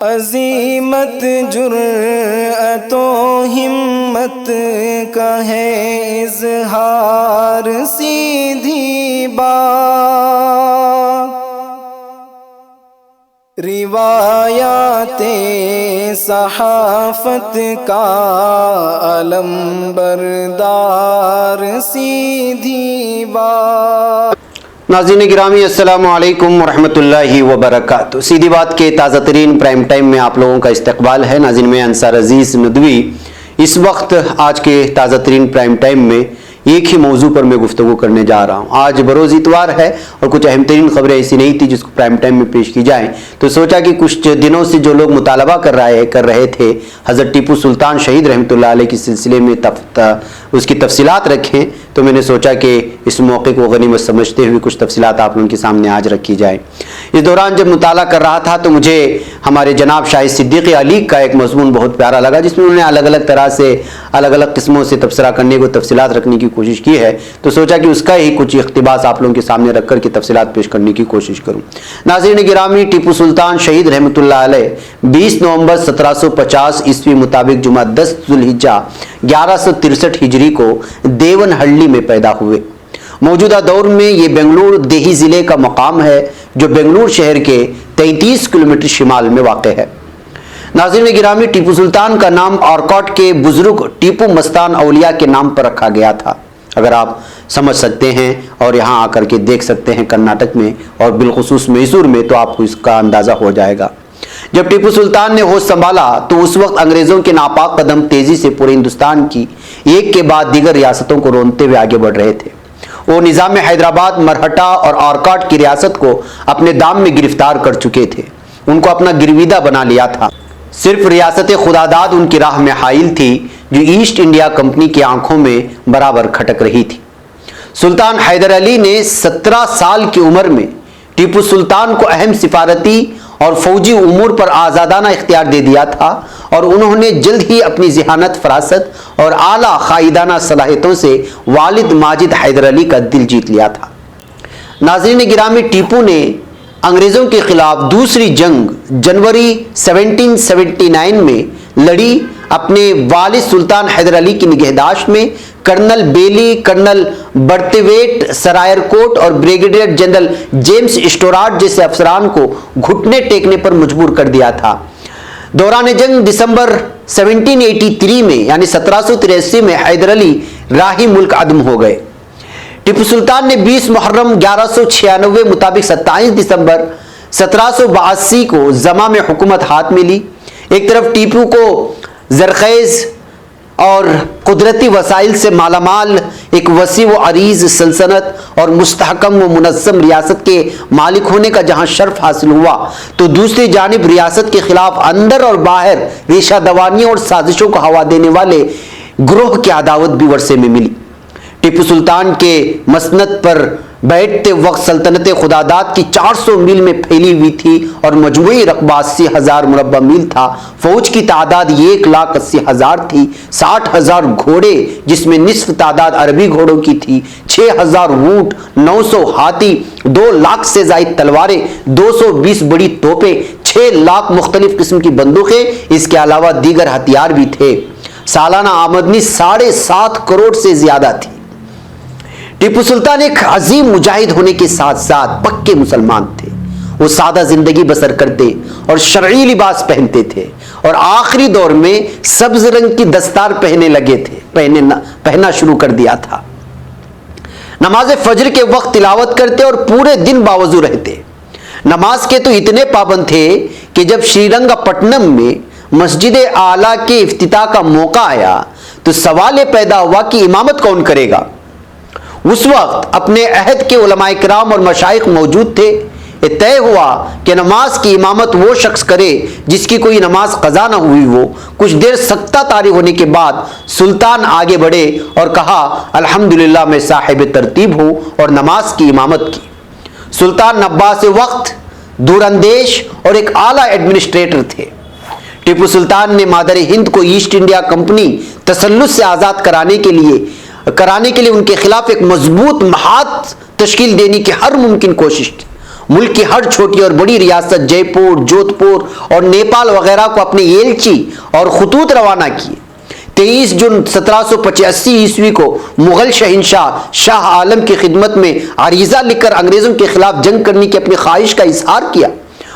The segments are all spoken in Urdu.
عظیمت جرأت و ہمت کا ہے اظہار، سیدھی بات روایات صحافت کا علم بردار، سیدھی بات۔ ناظرین گرامی السلام علیکم ورحمۃ اللہ وبرکاتہ۔ سیدھی بات کے تازہ ترین پرائم ٹائم میں آپ لوگوں کا استقبال ہے۔ ناظرین میں انصار عزیز ندوی اس وقت آج کے تازہ ترین پرائم ٹائم میں ایک ہی موضوع پر میں گفتگو کرنے جا رہا ہوں۔ آج بروز اتوار ہے اور کچھ اہم ترین خبریں ایسی نہیں تھی جس کو پرائم ٹائم میں پیش کی جائیں، تو سوچا کہ کچھ دنوں سے جو لوگ مطالبہ کر رہے تھے حضرت ٹیپو سلطان شہید رحمۃ اللہ علیہ کے سلسلے میں اس کی تفصیلات رکھیں، تو میں نے سوچا کہ اس موقع کو غنیمت سمجھتے ہوئے کچھ تفصیلات آپ لوگوں کے سامنے آج رکھی جائیں۔ اس دوران جب مطالعہ کر رہا تھا تو مجھے ہمارے جناب شاہ صدیق علی کا ایک مضمون بہت پیارا لگا، جس میں انہوں نے الگ الگ طرح سے الگ الگ قسموں سے تبصرہ کرنے کو تفصیلات رکھنے کی کوشش کی ہے، تو سوچا کہ اس کا ہی کچھ اقتباس آپ لوگوں کے سامنے رکھ کر کے تفصیلات پیش کرنے کی کوشش کروں۔ ناظرین گرامی، ٹیپو سلطان شہید رحمۃ اللہ علیہ 20 نومبر 1750 عیسوی مطابق جمعہ 10 ذوالحجہ 1163 ہجری کو دیون ہلّی میں پیدا ہوئے۔ موجودہ دور میں یہ بنگلور دیہی ضلع کا مقام ہے جو بنگلور شہر کے 33 کلومیٹر شمال میں واقع ہے۔ ناظرین گرامی، ٹیپو سلطان کا نام آرکوٹ کے بزرگ ٹیپو مستان اولیاء کے نام پر رکھا گیا تھا۔ اگر آپ سمجھ سکتے ہیں اور یہاں آ کر کے دیکھ سکتے ہیں کرناٹک میں اور بالخصوص میسور میں، تو آپ کو اس کا اندازہ ہو جائے گا۔ جب ٹیپو سلطان نے ہوش سنبھالا تو اس وقت انگریزوں کے ناپاک قدم تیزی سے پورے ہندوستان کی ایک کے بعد دیگر ریاستوں کو رونتے ہوئے آگے بڑھ رہے تھے۔ وہ نظام حیدرآباد، مرہٹا اور آرکوٹ کی ریاست کو اپنے دام میں گرفتار کر چکے تھے، ان کو اپنا گرویدہ بنا لیا تھا۔ صرف ریاست خداداد ان کی راہ میں حائل تھی جو ایسٹ انڈیا کمپنی کی آنکھوں میں برابر کھٹک رہی تھی۔ سلطان حیدر علی نے 17 سال کی عمر میں ٹیپو سلطان کو اہم سفارتی اور فوجی امور پر آزادانہ اختیار دے دیا تھا، اور انہوں نے جلد ہی اپنی ذہانت، فراست اور اعلیٰ قائدانہ صلاحیتوں سے والد ماجد حیدر علی کا دل جیت لیا تھا۔ ناظرین گرامی، ٹیپو نے انگریزوں کے خلاف دوسری جنگ جنوری 1779 میں لڑی۔ اپنے والد سلطان حیدر علی کی نگہداشت میں کرنل بیلی، کرنل برتھویٹ سرائر کوٹ اور بریگیڈیئر جنرل جیمز اسٹوراٹ جیسے افسران کو گھٹنے ٹیکنے پر مجبور کر دیا تھا۔ دوران جنگ دسمبر 1783 میں یعنی 1783 میں حیدر علی راہی ملک عدم ہو گئے۔ ٹیپو سلطان نے 20 محرم 1196 مطابق 27 دسمبر 1782 کو زما میں حکومت ہاتھ میں لی۔ ایک طرف ٹیپو کو زرخیز اور قدرتی وسائل سے مالا مال ایک وسیع و عریض سلطنت اور مستحکم و منظم ریاست کے مالک ہونے کا جہاں شرف حاصل ہوا، تو دوسری جانب ریاست کے خلاف اندر اور باہر ریشہ دوانیوں اور سازشوں کو ہوا دینے والے گروہ کی عداوت بھی ورثے میں ملی۔ ٹیپو سلطان کے مسند پر بیٹھتے وقت سلطنت خداداد کی 400 میل میں پھیلی ہوئی تھی اور مجموعی رقبہ 80,000 مربع میل تھا۔ فوج کی تعداد 1,80,000 تھی۔ 60,000 گھوڑے جس میں نصف تعداد عربی گھوڑوں کی تھی، 6,000 اونٹ، 900 ہاتھی، 2 لاکھ سے زائد تلواریں، 220 بڑی توپیں، 6 لاکھ مختلف قسم کی بندوقیں، اس کے علاوہ دیگر ہتھیار بھی تھے۔ سالانہ آمدنی 7.5 کروڑ سے زیادہ تھی۔ ٹیپو سلطان ایک عظیم مجاہد ہونے کے ساتھ ساتھ پکے مسلمان تھے۔ وہ سادہ زندگی بسر کرتے اور شرعی لباس پہنتے تھے، اور آخری دور میں سبز رنگ کی دستار پہننا شروع کر دیا تھا۔ نماز فجر کے وقت تلاوت کرتے اور پورے دن باوضو رہتے۔ نماز کے تو اتنے پابند تھے کہ جب شری رنگا پٹنم میں مسجد اعلیٰ کے افتتاح کا موقع آیا تو سوال یہ پیدا ہوا کہ امامت کون کرے گا۔ اس وقت اپنے عہد کے علماء کرام اور مشائخ موجود تھے۔ یہ طے ہوا کہ نماز کی امامت وہ شخص کرے جس کی کوئی نماز قضا نہ ہوئی ہو۔ کچھ دیر سکتہ طاری ہونے کے بعد سلطان آگے بڑھے اور کہا، الحمدللہ میں صاحب ترتیب ہوں، اور نماز کی امامت کی۔ سلطان نباس وقت، دور اندیش اور ایک اعلیٰ ایڈمنسٹریٹر تھے۔ ٹیپو سلطان نے مادر ہند کو ایسٹ انڈیا کمپنی تسلط سے آزاد کرانے کے لیے ان کے خلاف ایک مضبوط محاذ تشکیل دینے کی ہر ممکن کوشش کی۔ ملک کی ہر چھوٹی اور بڑی ریاست جے پور، جودھپور اور نیپال وغیرہ کو اپنے ایلچی اور خطوط روانہ کیے۔ 23 جون 1785 عیسوی کو مغل شہنشاہ شاہ عالم کی خدمت میں عریضہ لکھ کر انگریزوں کے خلاف جنگ کرنے کی اپنی خواہش کا اظہار کیا۔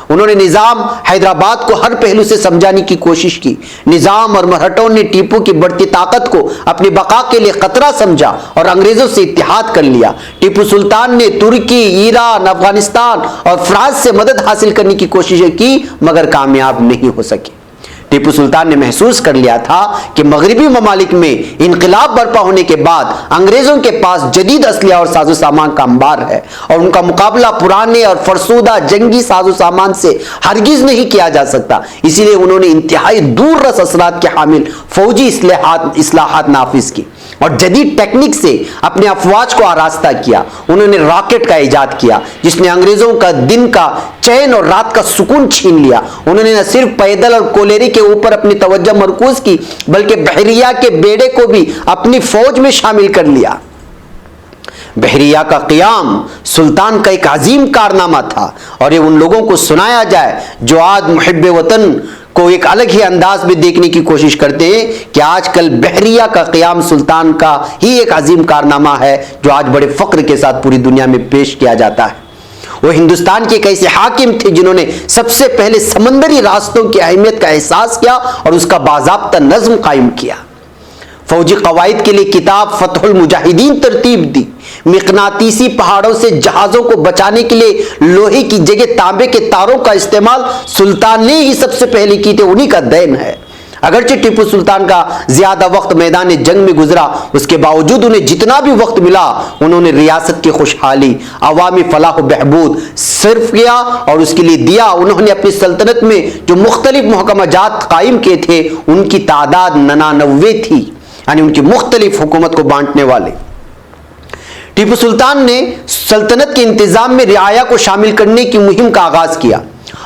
انہوں نے نظام حیدرآباد کو ہر پہلو سے سمجھانے کی کوشش کی۔ نظام اور مرہٹوں نے ٹیپو کی بڑھتی طاقت کو اپنی بقا کے لیے خطرہ سمجھا اور انگریزوں سے اتحاد کر لیا۔ ٹیپو سلطان نے ترکی، ایران، افغانستان اور فرانس سے مدد حاصل کرنے کی کوششیں کی مگر کامیاب نہیں ہو سکی۔ ٹیپو سلطان نے محسوس کر لیا تھا کہ مغربی ممالک میں انقلاب برپا ہونے کے بعد انگریزوں کے پاس جدید اسلحہ اور ساز و سامان کا انبار ہے اور ان کا مقابلہ پرانے اور فرسودہ جنگی ساز و سامان سے ہرگز نہیں کیا جا سکتا۔ اسی لیے انہوں نے انتہائی دور رس اثرات کے حامل فوجی اصلاحات نافذ کی اور جدید ٹیکنیک سے اپنے افواج کو آراستہ کیا۔ انہوں نے راکٹ کا ایجاد کیا جس نے انگریزوں کا دن کا چین اور رات کا سکون چھین لیا۔ انہوں نے نہ صرف پیدل اور کولہری کے اوپر اپنی توجہ مرکوز کی بلکہ بحریہ کے بیڑے کو بھی اپنی فوج میں شامل کر لیا۔ بحریہ کا قیام سلطان کا ایک عظیم کارنامہ تھا اور یہ ان لوگوں کو سنایا جائے جو آج محب وطن کو ایک الگ ہی انداز میں دیکھنے کی کوشش کرتے ہیں کہ آج کل بحریہ کا قیام سلطان کا ہی ایک عظیم کارنامہ ہے جو آج بڑے فخر کے ساتھ پوری دنیا میں پیش کیا جاتا ہے۔ وہ ہندوستان کے ایک ایسے حاکم تھے جنہوں نے سب سے پہلے سمندری راستوں کی اہمیت کا احساس کیا اور اس کا باضابطہ نظم قائم کیا۔ فوجی قواعد کے لیے کتاب فتح المجاہدین ترتیب دی۔ مقناطیسی پہاڑوں سے جہازوں کو بچانے کے لیے لوہے کی جگہ تانبے کے تاروں کا استعمال سلطان نے ہی سب سے پہلے کی تھے، انہی کا دین ہے۔ اگرچہ ٹیپو سلطان کا زیادہ وقت میدان جنگ میں گزرا، اس کے باوجود انہیں جتنا بھی وقت ملا انہوں نے ریاست کی خوشحالی، عوامی فلاح و بہبود صرف کیا اور اس کے لیے دیا۔ انہوں نے اپنی سلطنت میں جو مختلف محکمہ جات قائم کیے تھے ان کی تعداد 99 تھی، یعنی ان کی مختلف حکومت کو بانٹنے والے۔ ٹیپو سلطان نے سلطنت کے انتظام میں رعایا کو شامل کرنے کی مہم کا آغاز کیا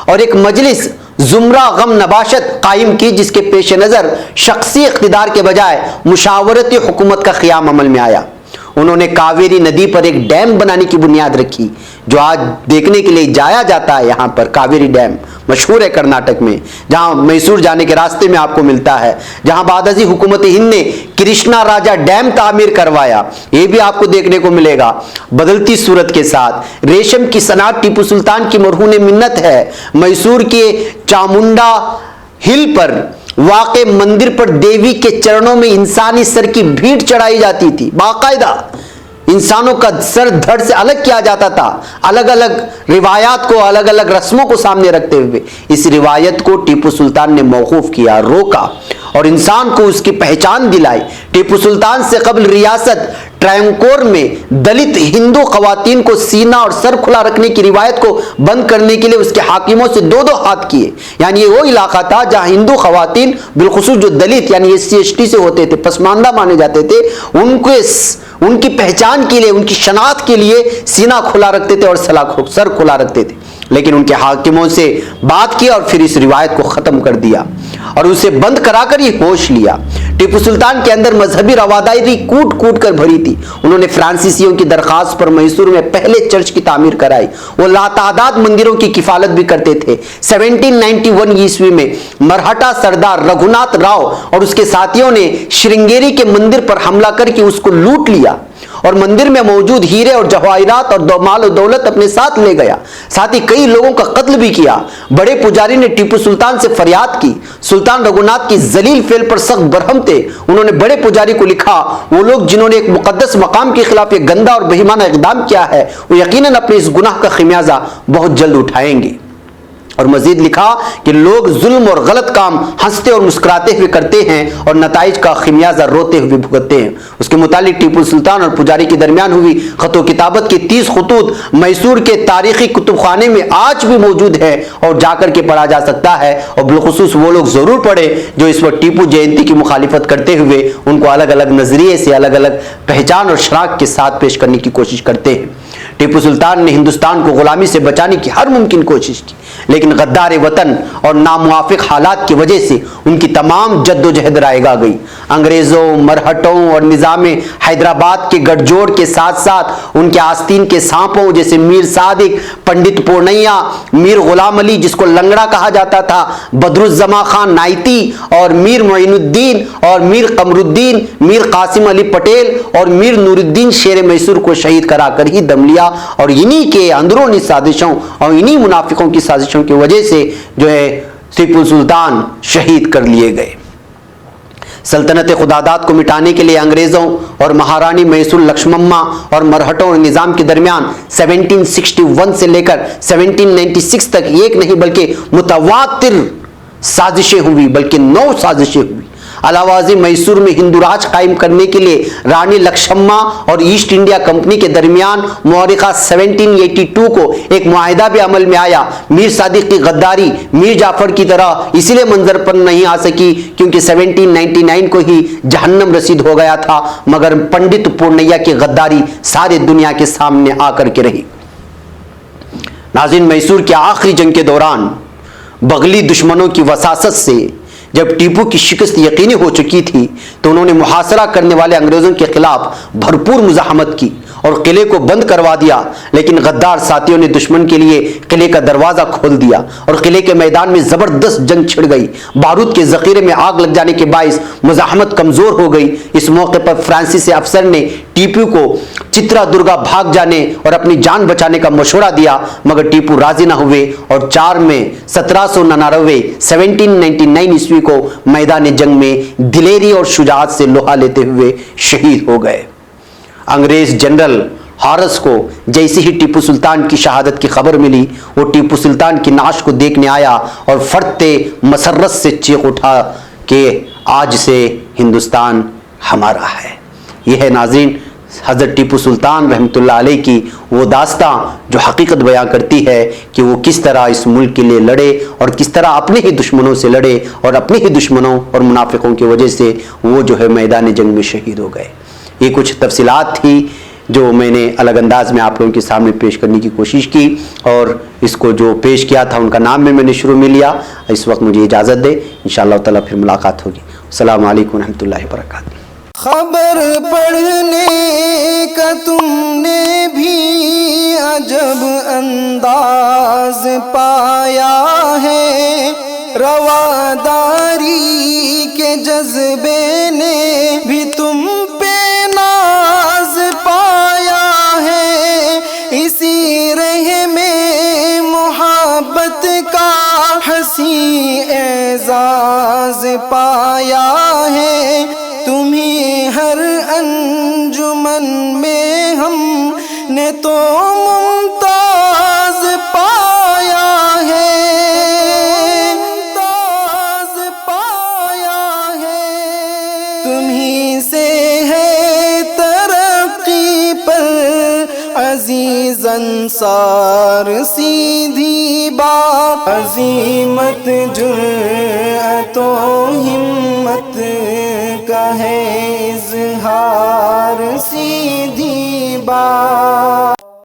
اور ایک مجلس زمرہ غم نباشت قائم کی جس کے پیش نظر شخصی اقتدار کے بجائے مشاورتی حکومت کا قیام عمل میں آیا۔ انہوں نے کاویری ندی پر ایک ڈیم بنانے کی بنیاد رکھی جو آج دیکھنے کے لیے جایا جاتا ہے۔ یہاں پر کاویری ڈیم مشہور ہے کرناٹک میں، جہاں میسور جانے کے راستے میں آپ کو ملتا ہے، جہاں بعد ازیں حکومت ہند نے کرشنا راجا ڈیم تعمیر کروایا، یہ بھی آپ کو دیکھنے کو ملے گا۔ بدلتی صورت کے ساتھ ریشم کی صنعت ٹیپو سلطان کی مرہون منت ہے۔ میسور کے چامنڈا ہل پر واقع مندر پر دیوی کے چرنوں میں انسانی سر کی بھیٹ چڑھائی جاتی تھی، باقاعدہ انسانوں کا سر دھڑ سے الگ کیا جاتا تھا، الگ الگ روایات کو، الگ الگ رسموں کو سامنے رکھتے ہوئے۔ اس روایت کو ٹیپو سلطان نے موقوف کیا، روکا اور انسان کو اس کی پہچان دلائی۔ ٹیپو سلطان سے قبل ریاست ٹرائنکور میں دلت ہندو خواتین کو سینہ اور سر کھلا رکھنے کی روایت کو بند کرنے کے لیے اس کے حاکموں سے دو ہاتھ کیے۔ یعنی یہ وہ علاقہ تھا جہاں ہندو خواتین بالخصوص جو دلت یعنی SC/ST سے ہوتے تھے، پسماندہ مانے جاتے تھے، ان کی پہچان کے لیے، ان کی شناخت کے لیے سینہ کھلا رکھتے تھے اور سر کھلا رکھتے تھے۔ لیکن ان کے حاکموں سے بات کیا اور پھر اس روایت کو ختم کر دیا اور اسے بند کرا کر یہ ہوش لیا۔ ٹیپو سلطان کے اندر مذہبی رواداری کوٹ کوٹ کر بھری تھی۔ انہوں نے فرانسیسیوں کی درخواست پر میسور میں پہلے چرچ کی تعمیر کرائی۔ وہ لاتعداد مندروں کی کفالت بھی کرتے تھے۔ 1791 عیسوی میں مرہٹا سردار رگھوناتھ راؤ اور اس کے ساتھیوں نے شرنگیری کے مندر پر حملہ کر کے اس کو لوٹ لیا اور مندر میں موجود ہیرے اور جواہرات اور مال و دولت اپنے ساتھ لے گیا، ساتھ ہی کئی لوگوں کا قتل بھی کیا۔ بڑے پجاری نے ٹیپو سلطان سے فریاد کی۔ سلطان رگھوناتھ کی ذلیل فعل پر سخت برہم تھے۔ انہوں نے بڑے پجاری کو لکھا، وہ لوگ جنہوں نے ایک مقدس مقام کے خلاف یہ گندا اور بہیمانہ اقدام کیا ہے وہ یقیناً اپنے اس گناہ کا خمیازہ بہت جلد اٹھائیں گے۔ اور مزید لکھا کہ لوگ ظلم اور غلط کام ہنستے اور مسکراتے ہوئے کرتے ہیں اور نتائج کا خمیازہ روتے ہوئے بھگتتے ہیں۔ اس کے متعلق ٹیپو سلطان اور پجاری کے درمیان ہوئی خط و کتابت کے 30 خطوط میسور کے تاریخی کتب خانے میں آج بھی موجود ہے اور جا کر کے پڑھا جا سکتا ہے، اور بالخصوص وہ لوگ ضرور پڑھے جو اس وقت ٹیپو جینتی کی مخالفت کرتے ہوئے ان کو الگ الگ نظریے سے، الگ الگ پہچان اور شناخت کے ساتھ پیش کرنے کی کوشش کرتے ہیں۔ ٹیپو سلطان نے ہندوستان کو غلامی سے بچانے کی ہر ممکن کوشش کی، لیکن لیکن غدار وطن اور ناموافق حالات کی وجہ سے ان کی تمام جد و جہد رائے گا گئی۔ انگریزوں، مرہٹوں اور نظام حیدرآباد کے گٹھ جوڑ کے ساتھ ساتھ ان کے آستین کے سانپوں جیسے میر صادق، پنڈت پورنیا، میر غلام علی جس کو لنگڑا کہا جاتا تھا، بدرالزماں خان نائتی اور میر معین الدین اور میر قمر الدین، میر قاسم علی پٹیل اور میر نور الدین شیر میسور کو شہید کرا کر ہی دم لیا، اور انہی کے اندرونی سازشوں اور انہی منافقوں کی سازشوں کی وجہ سے جو ہے ٹیپو سلطان شہید کر لیے گئے۔ سلطنت خداداد کو مٹانے کے لیے انگریزوں اور مہارانی میسور لکشمما اور مرہٹوں اور نظام کے درمیان 1761 سے لے کر 1796 تک ایک نہیں بلکہ متواتر سازشیں ہوئی، بلکہ 9 سازشیں ہوئی۔ علاوہ ازیں میسور میں ہندو راج قائم کرنے کے لیے رانی لکشمما اور ایسٹ انڈیا کمپنی کے درمیان مورخہ 1782 کو ایک معاہدہ بھی عمل میں آیا۔ میر صادق کی غداری میر جعفر کی طرح اسی لیے منظر پر نہیں آ سکی کیونکہ 1799 کو ہی جہنم رسید ہو گیا تھا، مگر پنڈت پورنیا کی غداری سارے دنیا کے سامنے آ کر کے رہی۔ ناظرین، میسور کی آخری جنگ کے دوران بغلی دشمنوں کی وساست سے جب ٹیپو کی شکست یقینی ہو چکی تھی تو انہوں نے محاصرہ کرنے والے انگریزوں کے خلاف بھرپور مزاحمت کی اور قلعے کو بند کروا دیا، لیکن غدار ساتھیوں نے دشمن کے لیے قلعے کا دروازہ کھول دیا اور قلعے کے میدان میں زبردست جنگ چھڑ گئی۔ بارود کے ذخیرے میں آگ لگ جانے کے باعث مزاحمت کمزور ہو گئی۔ اس موقع پر فرانسیسی افسر نے ٹیپو کو چترا درگا بھاگ جانے اور اپنی جان بچانے کا مشورہ دیا، مگر ٹیپو راضی نہ ہوئے اور 4 میں 1799 عیسوی کو میدان جنگ میں دلیری اور شجاعت سے لوہا لیتے ہوئے شہید ہو گئے۔ انگریز جنرل ہارس کو جیسے ہی ٹیپو سلطان کی شہادت کی خبر ملی، وہ ٹیپو سلطان کی نعش کو دیکھنے آیا اور فرتے مسرت سے چیخ اٹھا کہ آج سے ہندوستان ہمارا ہے۔ یہ ہے ناظرین حضرت ٹیپو سلطان رحمۃ اللہ علیہ کی وہ داستاں جو حقیقت بیان کرتی ہے کہ وہ کس طرح اس ملک کے لیے لڑے اور کس طرح اپنے ہی دشمنوں سے لڑے اور اپنے ہی دشمنوں اور منافقوں کی وجہ سے وہ جو ہے میدان جنگ میں شہید ہو گئے۔ یہ کچھ تفصیلات تھی جو میں نے الگ انداز میں آپ لوگوں کے سامنے پیش کرنے کی کوشش کی، اور اس کو جو پیش کیا تھا ان کا نام میں نے شروع میں لیا۔ اس وقت مجھے اجازت دے، انشاءاللہ تعالیٰ پھر ملاقات ہوگی۔ السلام علیکم ورحمۃ اللہ وبرکاتہ۔ خبر پڑھنے کا تم نے بھی عجب انداز پایا ہے، رواداری کے جذبے نے بھی تم پہ ناز پایا ہے، اسی رہ میں محبت کا حسین اعزاز پایا ہے، تمہیں ہر انجمن میں ہم نے تو ممتاز پایا ہے، ممتاز پایا ہے، تمہیں سے ہے ترقی پر عزیز انصار، سیدھی بات عظیمت جرأت و ہمت کا ہے اظہار، سیدھی بات